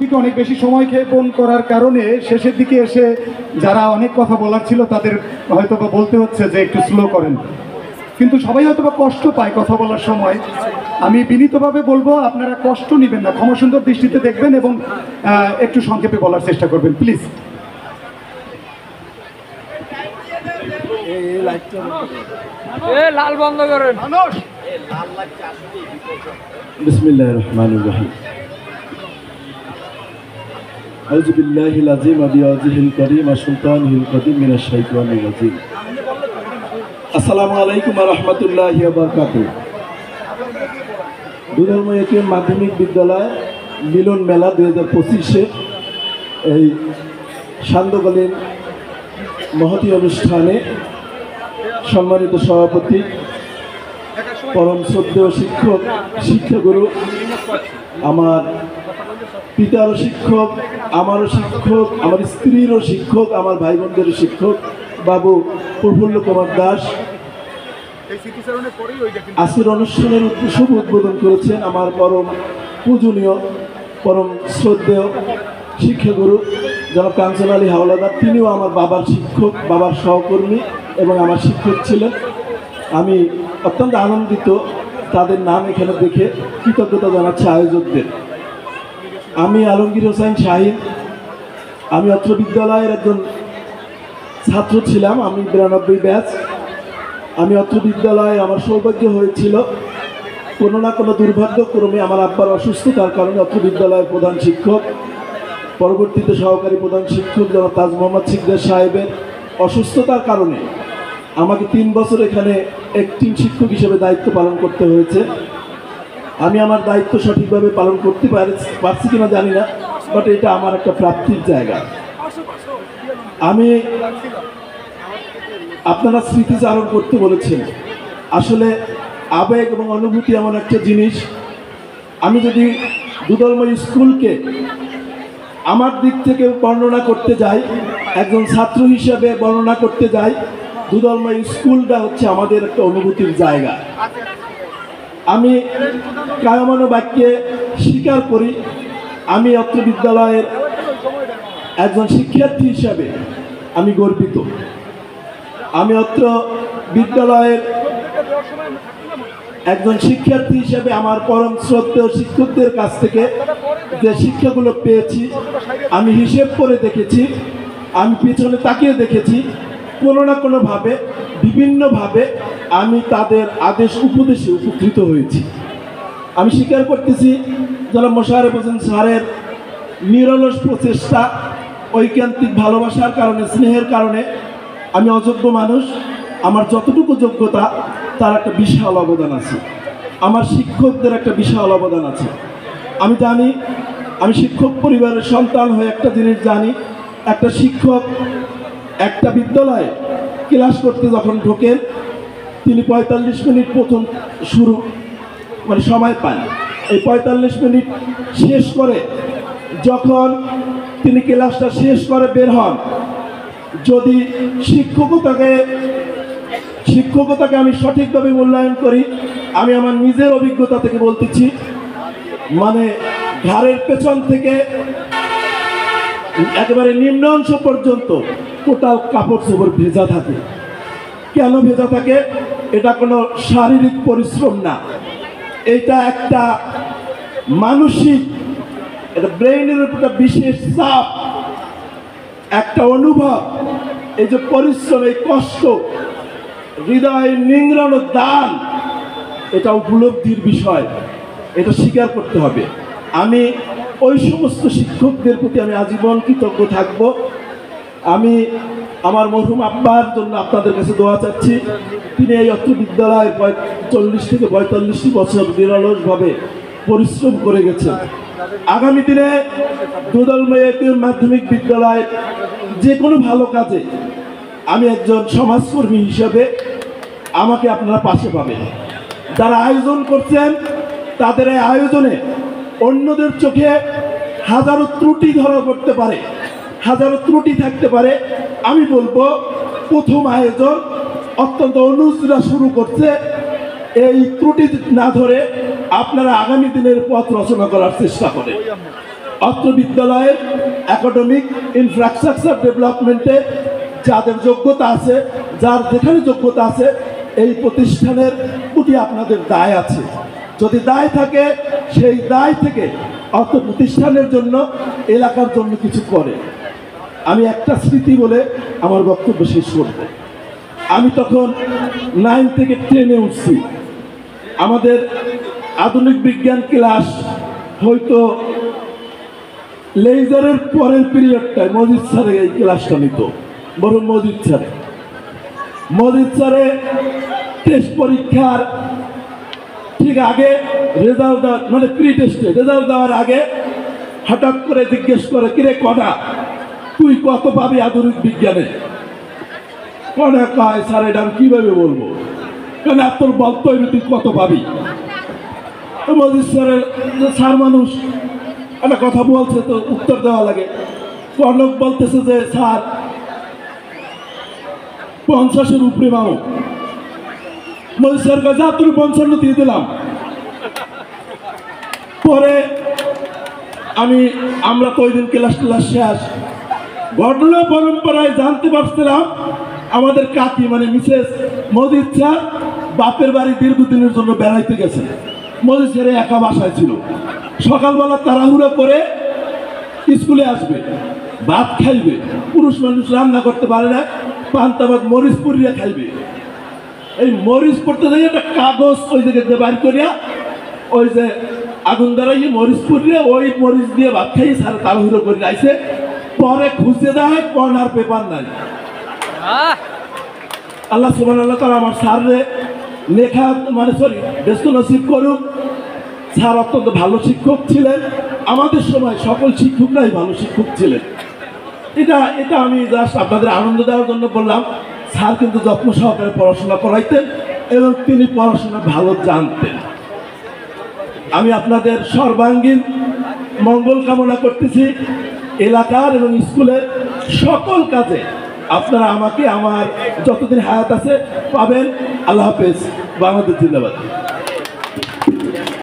দিকে অনেক বেশি সময় ক্ষেপণ করার কারণে শেষের দিকে এসে যারা অনেক কথা বলার ছিল তাদের হয়তো বা বলতে হচ্ছে যে একটু স্লো করেন, কিন্তু সবাই হয়তো বা কষ্ট পায় কথা বলার সময়। আমি বিনীতভাবে বলবো আপনারা কষ্ট নেবেন না, ক্ষমা সুন্দর দৃষ্টিতে দেখবেন এবং একটু সংক্ষেপে বলার চেষ্টা করবেন প্লিজ। লাল বন্ধ করেন। বিসমিল্লাহির রহমানির রহিম। আউযু বিল্লাহিল আযীম ওয়া বিওয়াজহিল কারীম ওয়া সুলতানিল কাদীম মিনাশ শাইতানির রাজীম। আসসালামু আলাইকুম ওয়া রাহমাতুল্লাহি ওয়া বারাকাতুহু। দুধর্ম একে মাধ্যমিক বিদ্যালয় মিলন মেলা 2025-এ এই সান্ধ্যকালীন মহতী অনুষ্ঠানে সম্মানিত সভাপতি, পরম শ্রদ্ধেয় শিক্ষক, শিক্ষাগুরু, আমার পিতারও শিক্ষক, আমারও শিক্ষক, আমার স্ত্রীরও শিক্ষক, আমার ভাই বোনদেরও শিক্ষক বাবু প্রফুল্ল কুমার দাস আজকের অনুষ্ঠানের শুভ উদ্বোধন করেছেন আমার পরম পূজনীয়, পরম শ্রদ্ধেয় শিক্ষাগুরু জনাব কাঞ্চন আলী হাওলাদার। তিনিও আমার বাবার শিক্ষক, বাবার সহকর্মী এবং আমার শিক্ষক ছিলেন। আমি অত্যন্ত আনন্দিত তাদের নাম এখানে দেখে, কৃতজ্ঞতা জানাচ্ছি আয়োজকদের। আমি আলমগীর হোসেন শাহিন, আমি অত্র বিদ্যালয়ের একজন ছাত্র ছিলাম। আমি 92 ব্যাচ। আমি অত্র বিদ্যালয়ে আমার সৌভাগ্য হয়েছিল কোনো না কোনো দুর্ভাগ্যক্রমে আমার আব্বার অসুস্থতার কারণে অত্র বিদ্যালয়ের প্রধান শিক্ষক, পরবর্তীতে সহকারী প্রধান শিক্ষক জনাব তাজ মোহাম্মদ সিকদার সাহেবের অসুস্থতার কারণে আমাকে 3 বছর এখানে অ্যাক্টিং শিক্ষক হিসেবে দায়িত্ব পালন করতে হয়েছে। আমি আমার দায়িত্ব সঠিকভাবে পালন করতে পারছি কিনা জানি না, বাট এটা আমার একটা প্রাপ্তির জায়গা। আমি আপনারা স্মৃতিচারণ করতে বলেছেন, আসলে আবেগ এবং অনুভূতি এমন একটা জিনিস। আমি যদি দুধর্ম স্কুলকে আমার দিক থেকে বর্ণনা করতে যাই, একজন ছাত্র হিসেবে বর্ণনা করতে যাই, দুধর্ম স্কুলটা হচ্ছে আমাদের একটা অনুভূতির জায়গা। আমি কায়মানো বাক্যে স্বীকার করি, আমি অত্র বিদ্যালয়ের একজন শিক্ষার্থী হিসাবে আমি গর্বিত। আমি অত্র বিদ্যালয়ের একজন শিক্ষার্থী হিসেবে আমার পরম শ্রদ্ধেয় শিক্ষকদের কাছ থেকে যে শিক্ষাগুলো পেয়েছি আমি হিসেব করে দেখেছি, আমি পিছনে তাকিয়ে দেখেছি, কোনো না কোনোভাবে বিভিন্নভাবে আমি তাদের আদেশ উপদেশে উপকৃত হয়েছি। আমি স্বীকার করতেছি যারা মোশাররফ হোসেন স্যারের নিরলস প্রচেষ্টা, ঐকান্তিক ভালোবাসার কারণে, স্নেহের কারণে আমি অযোগ্য মানুষ, আমার যতটুকু যোগ্যতা তার একটা বিশাল অবদান আছে, আমার শিক্ষকদের একটা বিশাল অবদান আছে। আমি জানি, আমি শিক্ষক পরিবারের সন্তান হয়ে একটা জিনিস জানি, একটা শিক্ষক একটা বিদ্যালয়ে ক্লাস করতে যখন ঢোকেন তিনি 45 মিনিট প্রথম শুরু সময় পান। এই 45 মিনিট শেষ করে যখন তিনি ক্লাসটা শেষ করে বের হন, যদি শিক্ষকতাকে আমি সঠিকভাবে মূল্যায়ন করি, আমি আমার নিজের অভিজ্ঞতা থেকে বলতেছি, ঘাড়ের পেছন থেকে একেবারে নিম্ন অংশ পর্যন্ত টোটাল কাপড় চোপড় ভেজা থাকে। কেন ভেজা থাকে? এটা কোনো শারীরিক পরিশ্রম না, এটা একটা মানসিক, এটা ব্রেইনের উপর একটা বিশেষ চাপ, একটা অনুভব। এই যে পরিশ্রম, এই কষ্ট, হৃদয় নিংড়ানো দান, এটা উপলব্ধির বিষয়, এটা স্বীকার করতে হবে। আমি ওই সমস্ত শিক্ষকদের প্রতি আমি আজীবন কৃতজ্ঞ থাকব। আমি আমার মরহুম আব্বার জন্য আপনাদের কাছে দোয়া চাচ্ছি। তিনি এই অত্র বিদ্যালয়ে 40 থেকে 45 বছর নিরলসভাবে পরিশ্রম করে গেছেন। আগামী দিনে দুধর্ম মাধ্যমিক বিদ্যালয় যে কোনো ভালো কাজে আমি একজন সমাজকর্মী হিসেবে আমাকে আপনারা পাশে পাবেন। যারা আয়োজন করছেন তাদের এই আয়োজনে অন্যদের চোখে হাজারো ত্রুটি ধরা পড়তে পারে, হাজারো ত্রুটি থাকতে পারে। আমি বলবো প্রথম আয়োজন অত্যন্ত অনুজরা শুরু করছে, এই ত্রুটি না ধরে আপনারা আগামী দিনের পথ রচনা করার চেষ্টা করেন। অত্র বিদ্যালয়ের একাডেমিক ইনফ্রাস্ট্রাকচার ডেভেলপমেন্টে যাদের যোগ্যতা আছে, যার যেখানে যোগ্যতা আছে, এই প্রতিষ্ঠানের প্রতি আপনাদের দায় আছে। যদি দায় থাকে, সেই দায় থেকে অত প্রতিষ্ঠানের জন্য, এলাকার জন্য কিছু করে। আমি একটা স্মৃতি বলে আমার বক্তব্য শেষ করব। আমি তখন 9 থেকে 10-এ উঠছি। আমাদের আধুনিক বিজ্ঞান ক্লাস হয়তো লেজারের পরের পিরিয়ডটায় মজিদ স্যারে এই ক্লাসটা নিত, বরং মজিদ স্যারে টেস্ট পরীক্ষার ঠিক আগে রেজাল্ট দেওয়ার, মানে প্রি টেস্টে রেজাল্ট দেওয়ার আগে হঠাৎ করে জিজ্ঞেস করে, কিরে কটা, তুই কত পাবি আধুনিক বিজ্ঞানে? কটা কয়, স্যার এটা আমি কীভাবে বলবো, কেন তোর বলতে হইবে তুই কত পাবি। মজিদ স্যারের স্যার মানুষ একটা কথা বলছে তো উত্তর দেওয়া লাগে। কনক বলতেছে যে স্যার 50-এর উপরে মাও। মজিদ স্যার কাছে যা তুমি 55 দিয়ে দিলাম। পরে আমরা তো ওই দিন ক্লাস শেষ, ঘটনা পরম্পরায় জানতে পারছিলাম আমাদের কাকি মানে মিসেস মজিদ স্যার বাপের বাড়ি দীর্ঘদিনের জন্য বেড়াইতে গেছে। মজিদ স্যার একা বাসায় ছিল। সকালবেলা তাড়াহুড়ো করে স্কুলে আসবে, ভাত খাইবে। পুরুষ মানুষ রান্না করতে পারে না, পান্তা ভাত মরিচ পুরিয়া খাইবে। এই মরিচ পড়তে যাই একটা কাগজ ওই জায়গাতে বার করিয়া ওই যে আগুন ধরাইয়ে মরিচ পুরিয়া ওই মরিচ দিয়ে ভাত খাইয়ে সারা তাড়াহুড়ো করে আইসে। পরে খুঁজতে দেয় কর্নার পেপার নাই। আল্লাহ সুবহানাহু তাআলা আমার স্যারে লেখা মানে ব্যস্ত নসিব করুক। স্যার অত্যন্ত ভালো শিক্ষক ছিলেন। আমাদের সময় সকল শিক্ষকরাই ভালো শিক্ষক ছিলেন। এটা আমি জাস্ট আপনাদের আনন্দ দেওয়ার জন্য বললাম। স্যার কিন্তু যত্ন সহকারে পড়াশোনা করাইতেন এবং তিনি পড়াশোনা ভালো জানতেন। আমি আপনাদের সর্বাঙ্গীন মঙ্গল কামনা করতেছি। এলাকার এবং স্কুলের সকল কাজে আপনারা আমাকে আমার যতদিন হায়াত আছে পাবেন। আল্লাহ হাফেজ। বাংলাদেশ জিন্দাবাদ।